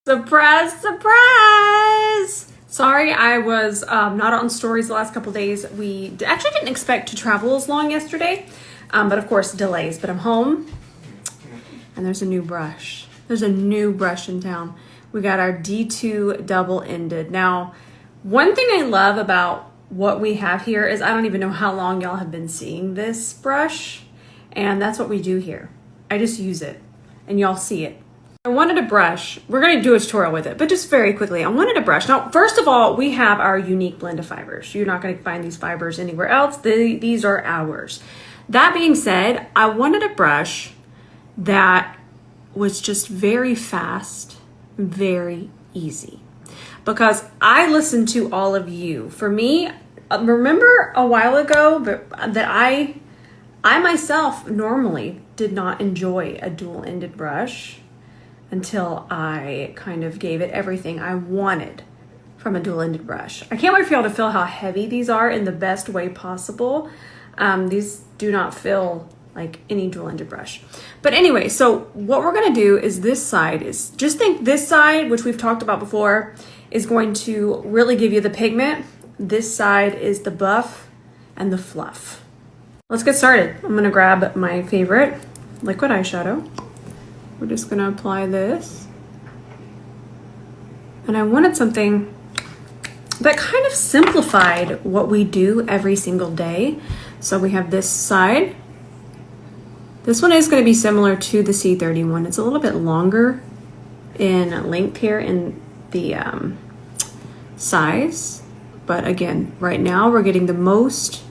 Surprise, surprise! Sorry, I was not on stories the last couple days. We actually didn't expect to travel as long yesterday, but of course delays. But I'm home, and there's a new brush. There's a new brush in town. We got our D2 double-ended. Now, one thing I love about what we have here is I don't even know how long y'all have been seeing this brush, and that's what we do here. I just use it, and y'all see it. I wanted a brush. We're going to do a tutorial with it, but just very quickly, I wanted a brush. Now, first of all, we have our unique blend of fibers. You're not going to find these fibers anywhere else. These are ours. That being said, I wanted a brush that was just very fast, very easy. Because I listen to all of you. For me, remember a while ago that I myself normally did not enjoy a dual-ended brush until I kind of gave it everything I wanted from a dual-ended brush. I can't wait for y'all to feel how heavy these are in the best way possible. These do not feel like any dual-ended brush. But anyway, so what we're gonna do is this side is, just think this side, which we've talked about before, is going to really give you the pigment. This side is the buff and the fluff. Let's get started. I'm gonna grab my favorite liquid eyeshadow. We're just gonna apply this. And I wanted something that kind of simplified what we do every single day. So we have this side. This one is gonna be similar to the C31. It's a little bit longer in length here in the size. But again, right now we're getting the most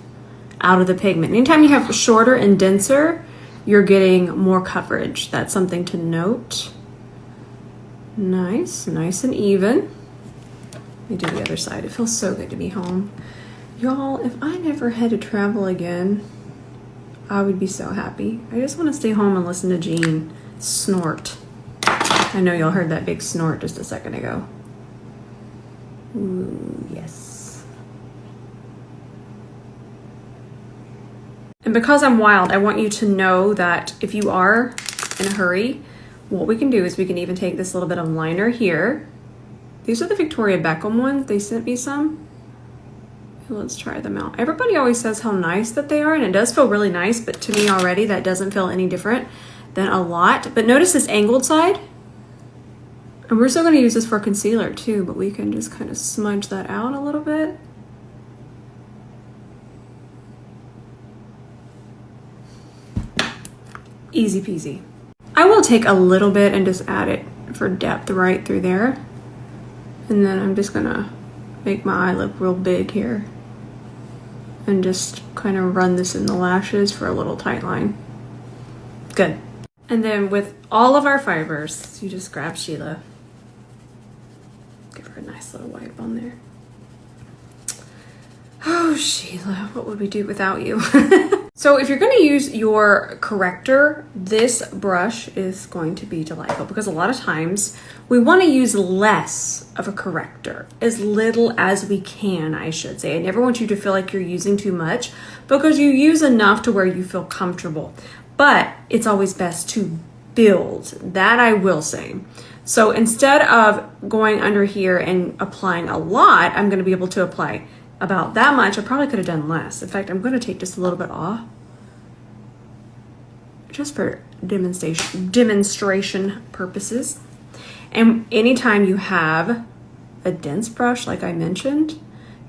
out of the pigment. Anytime you have shorter and denser, you're getting more coverage. That's something to note. Nice and even. Let me do the other side. It feels so good to be home. Y'all, if I never had to travel again, I would be so happy. I just want to stay home and listen to Jean snort. I know y'all heard that big snort just a second ago. Ooh, yes. And because I'm wild, I want you to know that if you are in a hurry, what we can do is we can even take this little bit of liner here. These are the Victoria Beckham ones. They sent me some. Let's try them out. Everybody always says how nice that they are, and it does feel really nice, but to me already that doesn't feel any different than a lot. But notice this angled side. And we're still going to use this for concealer too, but we can just kind of smudge that out a little bit. Easy peasy. I will take a little bit and just add it for depth right through there. And then I'm just gonna make my eye look real big here. And just kind of run this in the lashes for a little tight line. Good. And then with all of our fibers, you just grab Sheila. Give her a nice little wipe on there. Oh, Sheila, what would we do without you? So if you're going to use your corrector, this brush is going to be delightful because a lot of times we want to use less of a corrector, as little as we can, I should say. I never want you to feel like you're using too much because you use enough to where you feel comfortable. But it's always best to build, that I will say. So instead of going under here and applying a lot, I'm going to be able to apply about that much. I probably could have done less. In fact, I'm going to take just a little bit off just for demonstration purposes. And anytime you have a dense brush, like I mentioned,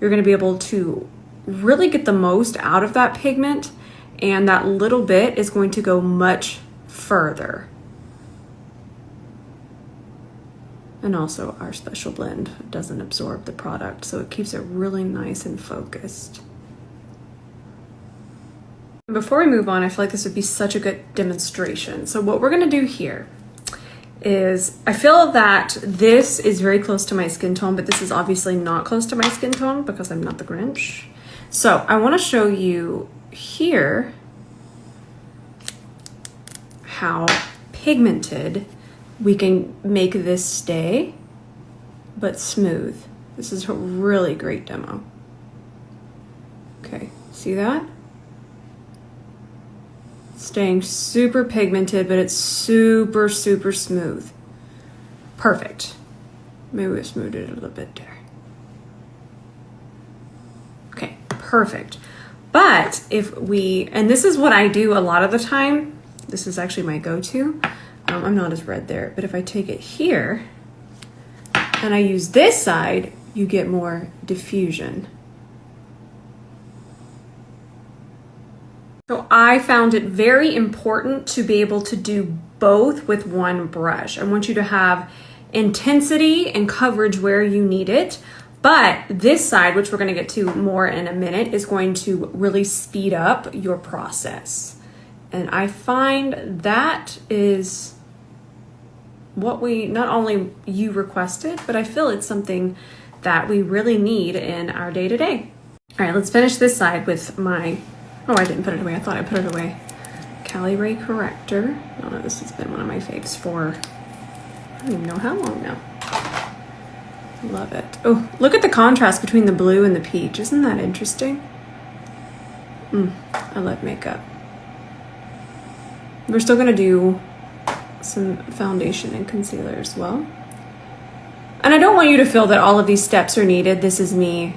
you're going to be able to really get the most out of that pigment, and that little bit is going to go much further. And also our special blend doesn't absorb the product, so it keeps it really nice and focused. Before we move on, I feel like this would be such a good demonstration. So what we're gonna do here is, I feel that this is very close to my skin tone, but this is obviously not close to my skin tone because I'm not the Grinch. So I wanna show you here how pigmented we can make this stay, but smooth. This is a really great demo. Okay, see that? Staying super pigmented, but it's super, super smooth. Perfect. Maybe we smoothed it a little bit there. Okay, perfect. But if we, and this is what I do a lot of the time, this is actually my go-to. I'm not as red there, but if I take it here and I use this side, you get more diffusion. So I found it very important to be able to do both with one brush. I want you to have intensity and coverage where you need it, but this side, which we're going to get to more in a minute, is going to really speed up your process. And I find that is what we, not only you requested, but I feel it's something that we really need in our day-to-day. All right, let's finish this side with my, oh, I didn't put it away. I thought I put it away. Cali Ray Corrector. Oh, no, this has been one of my faves for, I don't even know how long now. Love it. Oh, look at the contrast between the blue and the peach. Isn't that interesting? I love makeup. We're still gonna do some foundation and concealer as well. And I don't want you to feel that all of these steps are needed. This is me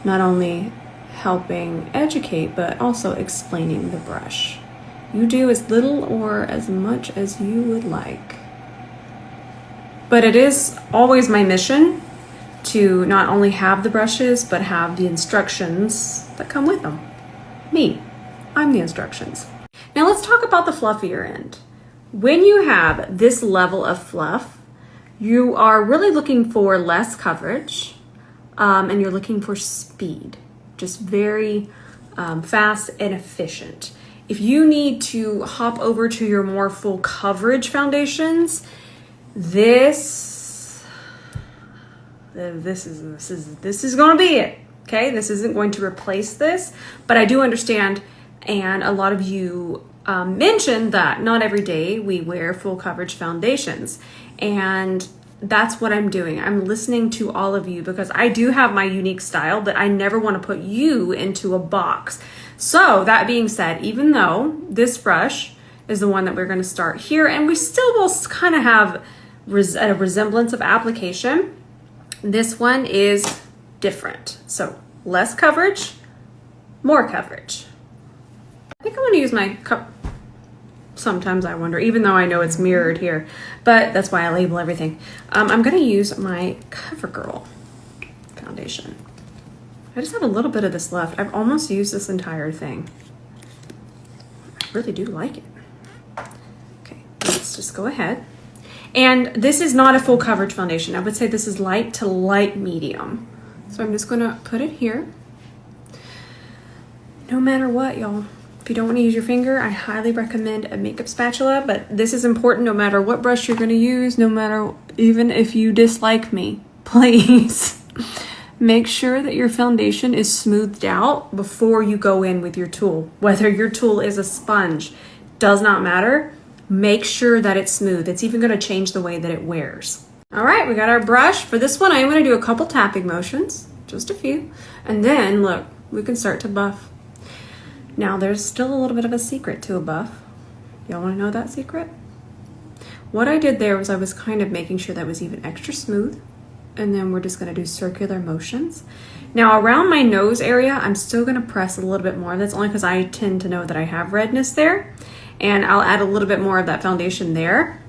not only helping educate, but also explaining the brush. You do as little or as much as you would like. But it is always my mission to not only have the brushes, but have the instructions that come with them. Me, I'm the instructions. Now let's talk about the fluffier end. When you have this level of fluff, you are really looking for less coverage, and you're looking for speed, just very fast and efficient. If you need to hop over to your more full coverage foundations, this is going to be it. Okay, this isn't going to replace this, but I do understand, and a lot of you mentioned that not every day we wear full coverage foundations, and that's what I'm doing. I'm listening to all of you because I do have my unique style, but I never want to put you into a box. So that being said, even though this brush is the one that we're going to start here, and we still will kind of have a resemblance of application, this one is different. So less coverage, more coverage. I think I'm going to use my cup. Sometimes I wonder, even though I know it's mirrored here, but that's why I label everything. I'm going to use my CoverGirl foundation. I just have a little bit of this left. I've almost used this entire thing. I really do like it. Okay, let's just go ahead. And this is not a full coverage foundation. I would say this is light to light medium. So I'm just going to put it here. No matter what, y'all. If you don't want to use your finger, I highly recommend a makeup spatula, but this is important no matter what brush you're going to use, no matter, even if you dislike me, please make sure that your foundation is smoothed out before you go in with your tool. Whether your tool is a sponge, does not matter. Make sure that it's smooth. It's even going to change the way that it wears. All right, we got our brush. For this one, I'm going to do a couple tapping motions, just a few, and then look, we can start to buff. Now, there's still a little bit of a secret to a buff. Y'all want to know that secret? What I did there was I was kind of making sure that was even extra smooth, and then we're just going to do circular motions. Now, around my nose area, I'm still going to press a little bit more. That's only because I tend to know that I have redness there, and I'll add a little bit more of that foundation there,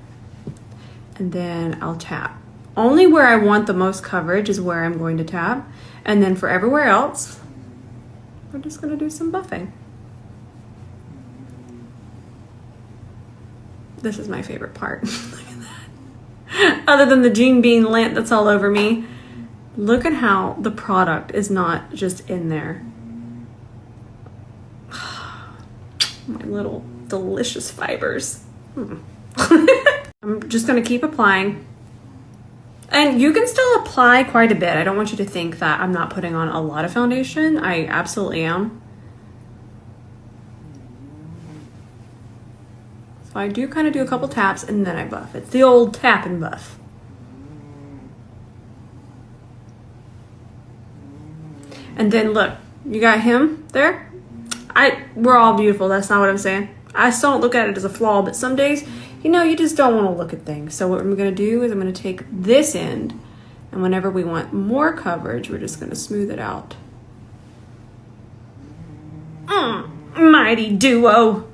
and then I'll tap. Only where I want the most coverage is where I'm going to tap, and then for everywhere else, we're just going to do some buffing. This is my favorite part. Look at that. Other than the Jean Bean lint that's all over me, look at how the product is not just in there. My little delicious fibers. I'm just gonna keep applying. And you can still apply quite a bit. I don't want you to think that I'm not putting on a lot of foundation. I absolutely am. So I do kind of do a couple taps and then I buff. It's the old tap and buff. And then look, you got him there. We're all beautiful. That's not what I'm saying. I still don't look at it as a flaw, but some days you know, you just don't want to look at things. So what I'm going to do is I'm going to take this end, and whenever we want more coverage, we're just going to smooth it out. Mighty duo.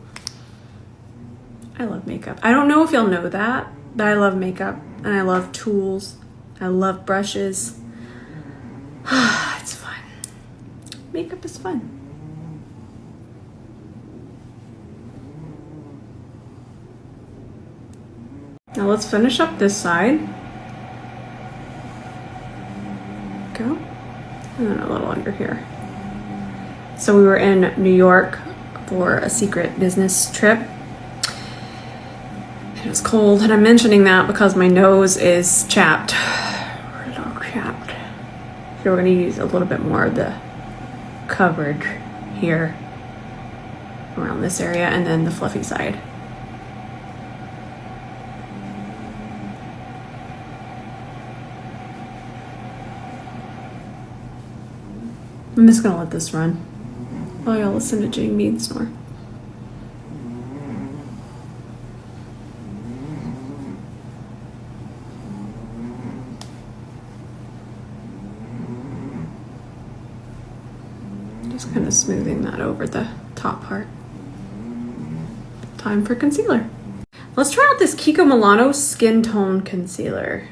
I love makeup. I don't know if you'll know that, but I love makeup and I love tools. I love brushes. It's fun. Makeup is fun. Now let's finish up this side. Go. And then a little under here. So we were in New York for a secret business trip. It was cold, and I'm mentioning that because my nose is chapped. A little chapped. So we're gonna use a little bit more of the coverage here around this area, and then the fluffy side. I'm just gonna let this run while y'all listen to Jane Mead snore. Just kind of smoothing that over the top part. Time for concealer. Let's try out this Kiko Milano Skin Tone Concealer.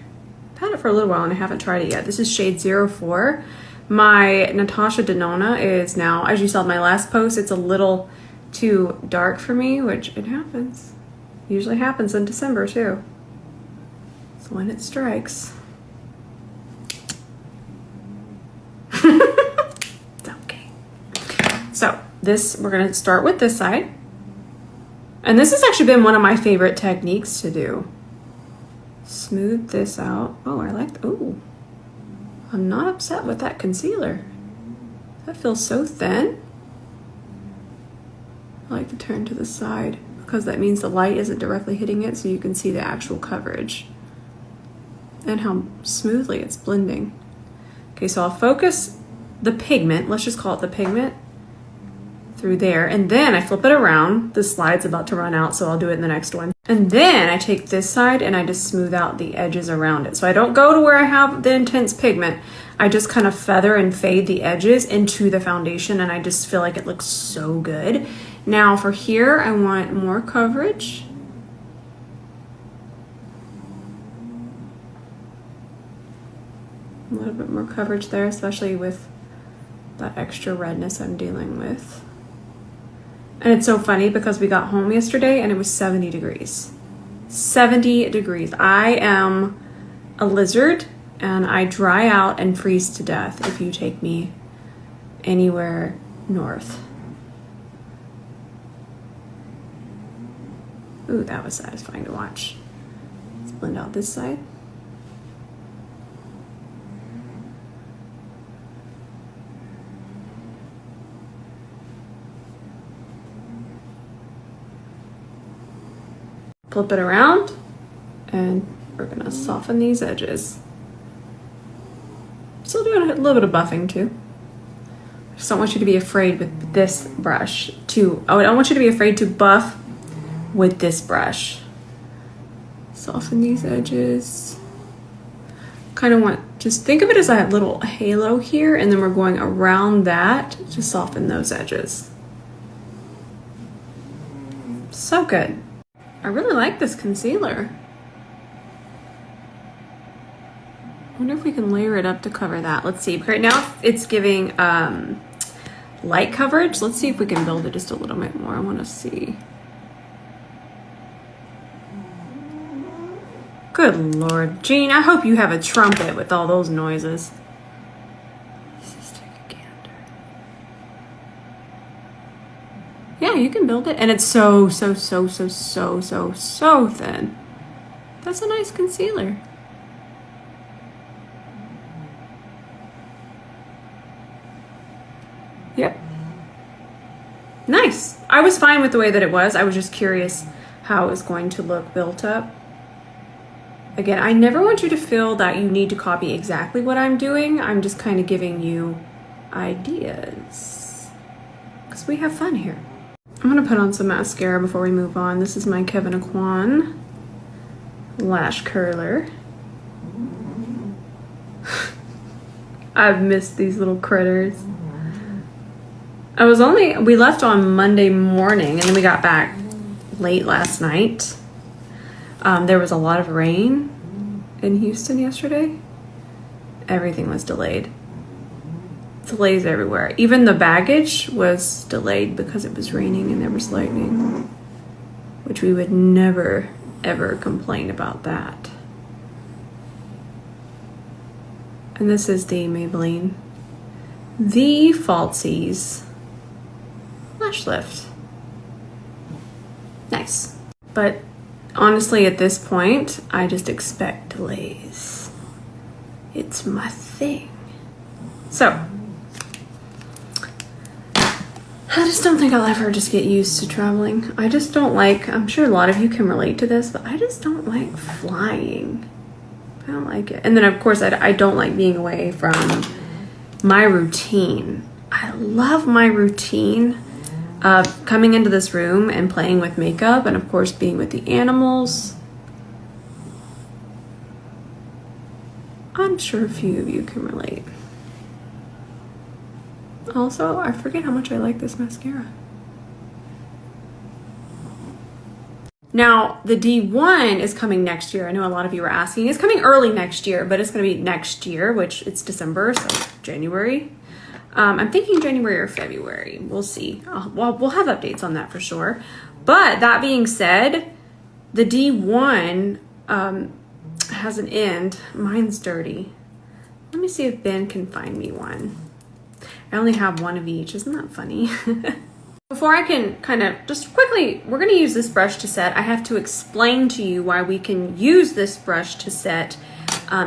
I've had it for a little while and I haven't tried it yet. This is shade 04. My Natasha Denona is now, as you saw in my last post, it's a little too dark for me, which it happens. Usually happens in December too. So when it strikes. It's okay. So this, we're gonna start with this side. And this has actually been one of my favorite techniques to do. Smooth this out. Oh, I like, oh. I'm not upset with that concealer. That feels so thin. I like to turn to the side because that means the light isn't directly hitting it, so you can see the actual coverage and how smoothly it's blending. Okay, so I'll focus the pigment, let's just call it the pigment, through there, and then I flip it around. The slide's about to run out, so I'll do it in the next one. And then I take this side and I just smooth out the edges around it. So I don't go to where I have the intense pigment. I just kind of feather and fade the edges into the foundation, and I just feel like it looks so good. Now for here, I want more coverage. A little bit more coverage there, especially with that extra redness I'm dealing with. And it's so funny because we got home yesterday and it was 70 degrees. 70 degrees. I am a lizard and I dry out and freeze to death if you take me anywhere north. Ooh, that was satisfying to watch. Let's blend out this side. Flip it around, and we're gonna soften these edges. Still doing a little bit of buffing too. I just don't want you to be afraid with this brush to, I don't want you to be afraid to buff with this brush. Soften these edges. Kind of want, just think of it as a little halo here, and then we're going around that to soften those edges. So good. I really like this concealer. I wonder if we can layer it up to cover that. Let's see. Right now it's giving light coverage. Let's see if we can build it just a little bit more. I want to see. Good Lord. Jean, I hope you have a trumpet with all those noises. Let's just take a gander. Yeah, you can build it. And it's so thin. That's a nice concealer. Yep. Nice. I was fine with the way that it was. I was just curious how it was going to look built up. Again, I never want you to feel that you need to copy exactly what I'm doing. I'm just kind of giving you ideas because we have fun here. I'm gonna put on some mascara before we move on. This is my 𝗕𝗏𝘂𝘁𝗶𝗹𝘀. lash curler. I've missed these little critters. We left on Monday morning and then we got back late last night. There was a lot of rain in Houston yesterday. Everything was delayed. Delays everywhere. Even the baggage was delayed because it was raining and there was lightning, which we would never, ever complain about that. And this is the Maybelline The Falsies Lash Lift. Nice. But honestly, at this point, I just expect delays. It's my thing. So, I just don't think I'll ever just get used to traveling. I just don't like, I'm sure a lot of you can relate to this, but I just don't like flying. I don't like it. And then of course, I don't like being away from my routine. I love my routine of coming into this room and playing with makeup and of course being with the animals. I'm sure a few of you can relate. Also, I forget how much I like this mascara. Now, the D1 is coming next year. I know a lot of you were asking. It's coming early next year, but it's going to be next year, which it's December, so January. I'm thinking January or February. We'll see. Well, we'll have updates on that for sure. But that being said, the D1 has an end. Mine's dirty. Let me see if Ben can find me one. I only have one of each. Isn't that funny? Before I can kind of just quickly, we're going to use this brush to set. I have to explain to you why we can use this brush to set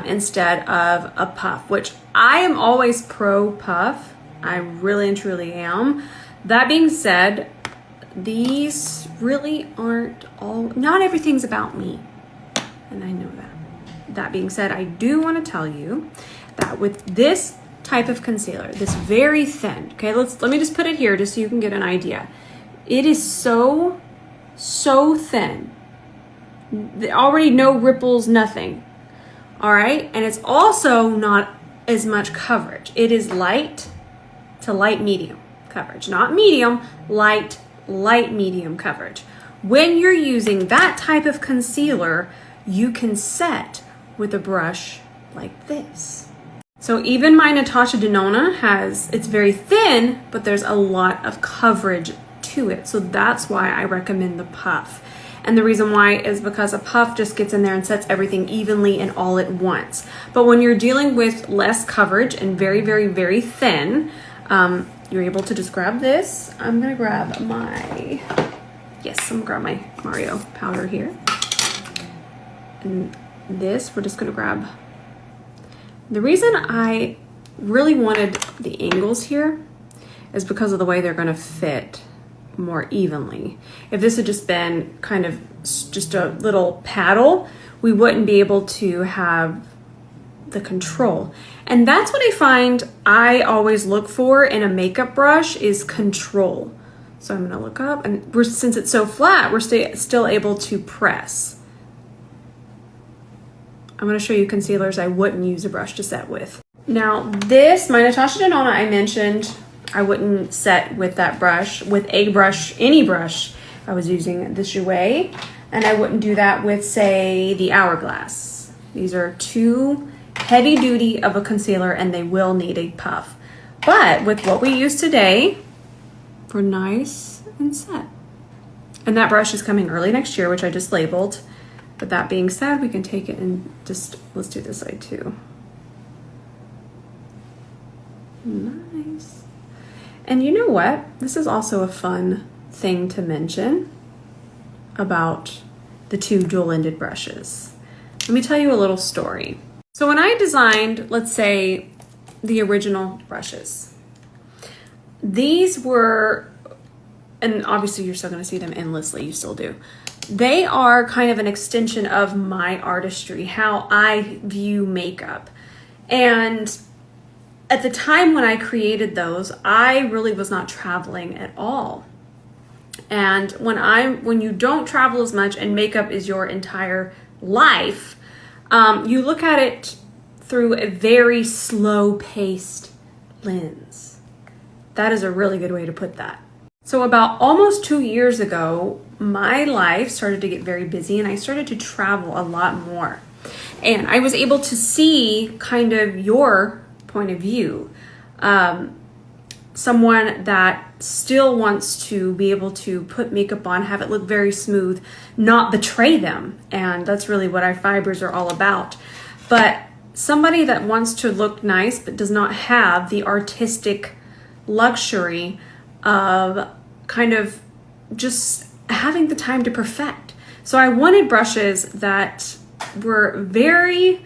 instead of a puff, which I am always pro puff. I really and truly am. That being said, these really aren't all, not everything's about me. And I know that. That being said, I do want to tell you that with this type of concealer, this very thin, okay, let me just put it here just so you can get an idea. It is so thin. Already no ripples, nothing. All right, and it's also not as much coverage. It is light to light medium coverage, not medium, light medium coverage. When you're using that type of concealer, you can set with a brush like this. So even my Natasha Denona it's very thin, but there's a lot of coverage to it. So that's why I recommend the puff. And the reason why is because a puff just gets in there and sets everything evenly and all at once. But when you're dealing with less coverage and very, very, very thin, you're able to just grab this. I'm gonna grab my Mario powder here. And this, we're just gonna grab. The reason I really wanted the angles here is because of the way they're gonna fit more evenly. If this had just been kind of just a little paddle, we wouldn't be able to have the control. And that's what I find I always look for in a makeup brush is control. So I'm gonna look up, and since it's so flat, we're still able to press. I'm going to show you concealers I wouldn't use a brush to set with. Now this, my Natasha Denona, I mentioned I wouldn't set with that brush, with a brush, any brush. I was using the 𝗕𝗏, and I wouldn't do that with, say, the Hourglass. These are too heavy duty of a concealer and they will need a puff. But with what we use today, we're nice and set. And that brush is coming early next year, which I just labeled. But that being said, we can take it and just, let's do this side too. Nice. And you know what? This is also a fun thing to mention about the two dual-ended brushes. Let me tell you a little story. So when I designed, let's say, the original brushes, these were, and obviously you're still gonna see them endlessly, you still do. They are kind of an extension of my artistry, how I view makeup. And at the time when I created those, I really was not traveling at all. And when you don't travel as much and makeup is your entire life, you look at it through a very slow-paced lens. That is a really good way to put that. So about almost 2 years ago, my life started to get very busy and I started to travel a lot more. And I was able to see kind of your point of view. Someone that still wants to be able to put makeup on, have it look very smooth, not betray them. And that's really what our fibers are all about. But somebody that wants to look nice but does not have the artistic luxury of kind of just having the time to perfect. So I wanted brushes that were very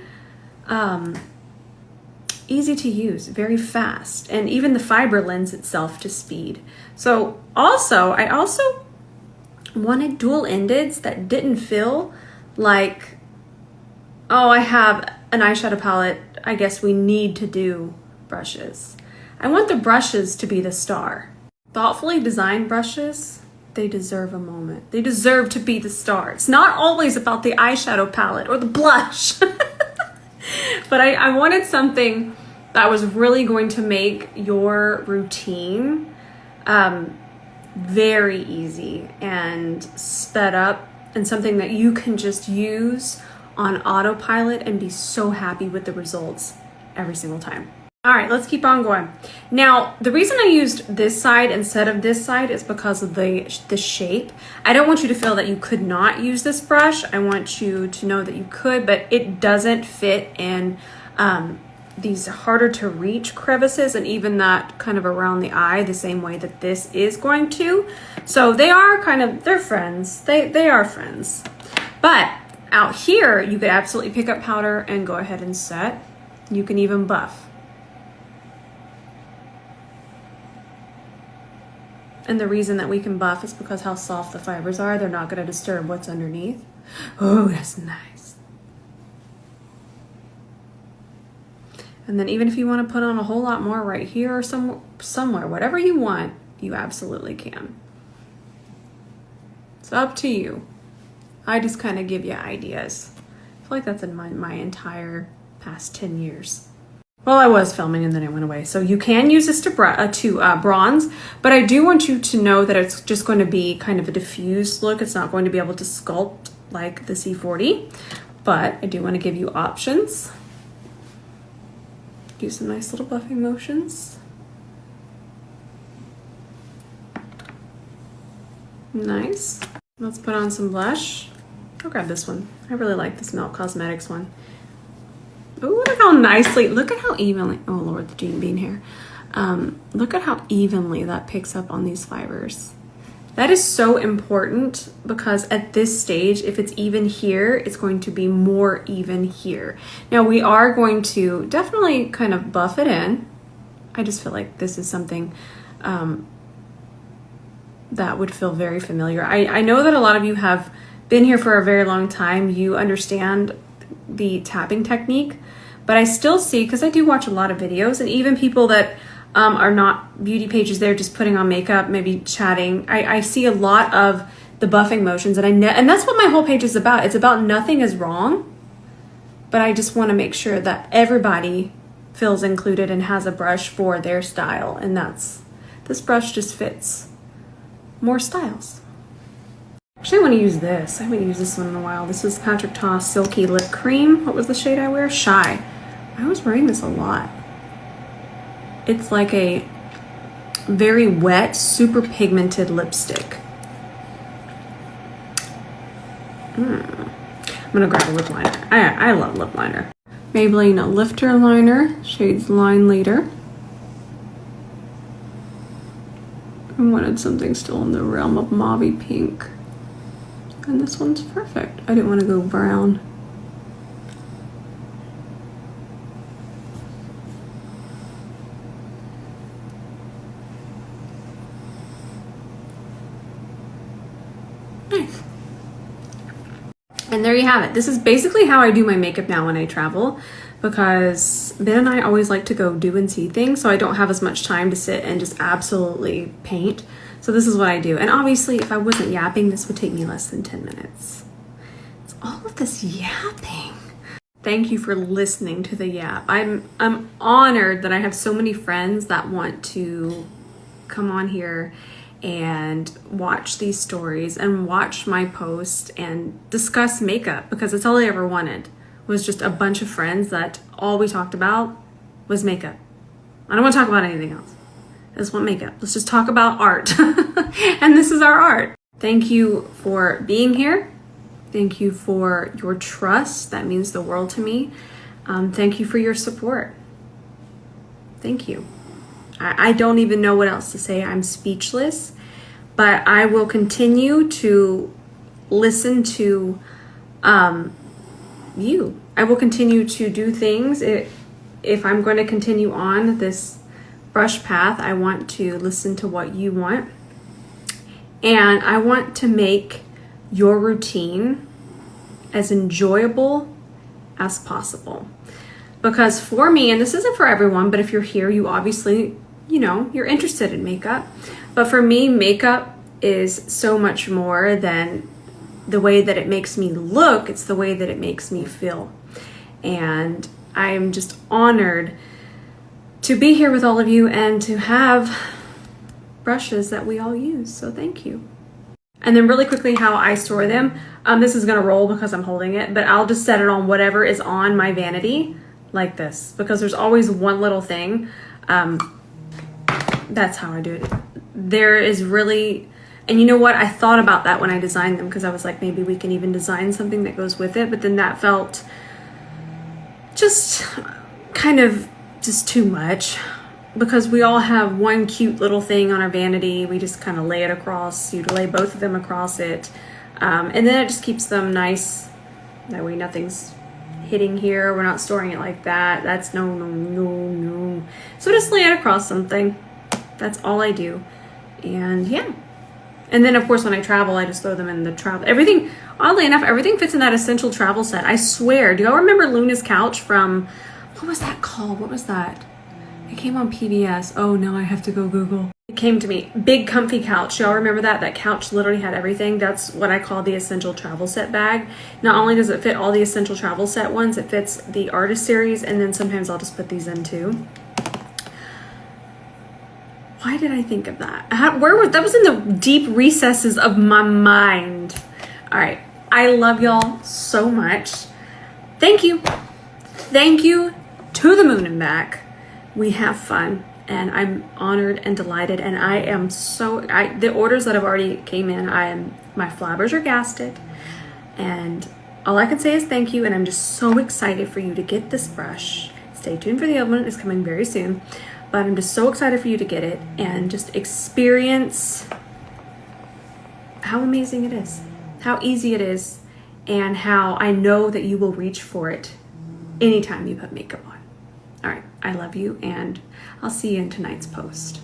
easy to use, very fast, and even the fiber lends itself to speed. So I also wanted dual-endeds that didn't feel like, oh, I have an eyeshadow palette, I guess we need to do brushes. I want the brushes to be the star. Thoughtfully designed brushes, they deserve a moment. They deserve to be the star. It's not always about the eyeshadow palette or the blush. But I wanted something that was really going to make your routine very easy and sped up, and something that you can just use on autopilot and be so happy with the results every single time. All right, let's keep on going. Now, the reason I used this side instead of this side is because of the shape. I don't want you to feel that you could not use this brush. I want you to know that you could, but it doesn't fit in these harder to reach crevices, and even that kind of around the eye the same way that this is going to. So they are they're friends. They are friends. But out here, you could absolutely pick up powder and go ahead and set. You can even buff. And the reason that we can buff is because how soft the fibers are. They're not going to disturb what's underneath. Oh, that's nice. And then even if you want to put on a whole lot more right here or somewhere, whatever you want, you absolutely can. It's up to you. I just kind of give you ideas. I feel like that's in my entire past 10 years. Well, I was filming and then it went away. So you can use this to bronze, but I do want you to know that it's just going to be kind of a diffused look. It's not going to be able to sculpt like the C40, but I do want to give you options. Do some nice little buffing motions. Nice. Let's put on some blush. I'll grab this one. I really like this Melt Cosmetics one. Ooh, look how nicely, look at how evenly, oh Lord, the Jean Bean hair. Look at how evenly that picks up on these fibers. That is so important because at this stage, if it's even here, it's going to be more even here. Now we are going to definitely kind of buff it in. I just feel like this is something that would feel very familiar. I know that a lot of you have been here for a very long time. You understand the tapping technique, but I still see, because I do watch a lot of videos, and even people that are not beauty pages, they're just putting on makeup, maybe chatting. I see a lot of the buffing motions, and that's what my whole page is about. It's about nothing is wrong, but I just want to make sure that everybody feels included and has a brush for their style, and this brush just fits more styles. Actually, I want to use this. I haven't used this one in a while. This is Patrick Ta Silky Lip Cream. What was the shade I wear? Shy. I was wearing this a lot. It's like a very wet, super pigmented lipstick. I'm gonna grab a lip liner. I love lip liner. Maybelline Lifter Liner, shades Line Leader. I wanted something still in the realm of mauvey pink. And this one's perfect. I didn't want to go brown. Nice. And there you have it. This is basically how I do my makeup now when I travel, because Ben and I always like to go do and see things, so I don't have as much time to sit and just absolutely paint. So this is what I do. And obviously, if I wasn't yapping, this would take me less than 10 minutes. It's all of this yapping? Thank you for listening to the yap. I'm honored that I have so many friends that want to come on here and watch these stories and watch my post and discuss makeup, because that's all I ever wanted, was just a bunch of friends that all we talked about was makeup. I don't want to talk about anything else. I just want makeup. Let's just talk about art. And this is our art. Thank you for being here. Thank you for your trust. That means the world to me. Thank you for your support. Thank you. I don't even know what else to say. I'm speechless, but I will continue to listen to you. I will continue to do things. If I'm going to continue on this brush path, I want to listen to what you want. And I want to make your routine as enjoyable as possible. Because for me, and this isn't for everyone, but if you're here, you obviously, you know, you're interested in makeup. But for me, makeup is so much more than the way that it makes me look. It's the way that it makes me feel. And I'm just honored to be here with all of you and to have brushes that we all use. So thank you. And then really quickly, how I store them. This is gonna roll because I'm holding it, but I'll just set it on whatever is on my vanity like this, because there's always one little thing. That's how I do it. There is really, and you know what? I thought about that when I designed them, because I was like, maybe we can even design something that goes with it. But then that felt just kind of just too much, because we all have one cute little thing on our vanity. We just kind of lay it across. You'd lay both of them across it. And then it just keeps them nice. That way nothing's hitting here. We're not storing it like that. That's no. So just lay it across something. That's all I do. And yeah. And then of course when I travel, I just throw them in the travel. Everything, oddly enough, everything fits in that essential travel set. I swear. Do y'all remember Luna's couch from, what was that called? What was that? It came on PBS. Oh, now I have to go Google. It came to me. Big comfy couch. Y'all remember that? That couch literally had everything. That's what I call the essential travel set bag. Not only does it fit all the essential travel set ones, it fits the artist series, and then sometimes I'll just put these in too. Why did I think of that? That was in the deep recesses of my mind. All right. I love y'all so much. Thank you. Thank you to the moon and back. We have fun, and I'm honored and delighted, and I am so, the orders that have already came in, my flabbers are gasted, and all I can say is thank you, and I'm just so excited for you to get this brush. Stay tuned for the other one. It's coming very soon, but I'm just so excited for you to get it and just experience how amazing it is, how easy it is, and how I know that you will reach for it anytime you put makeup on. All right, I love you, and I'll see you in tonight's post.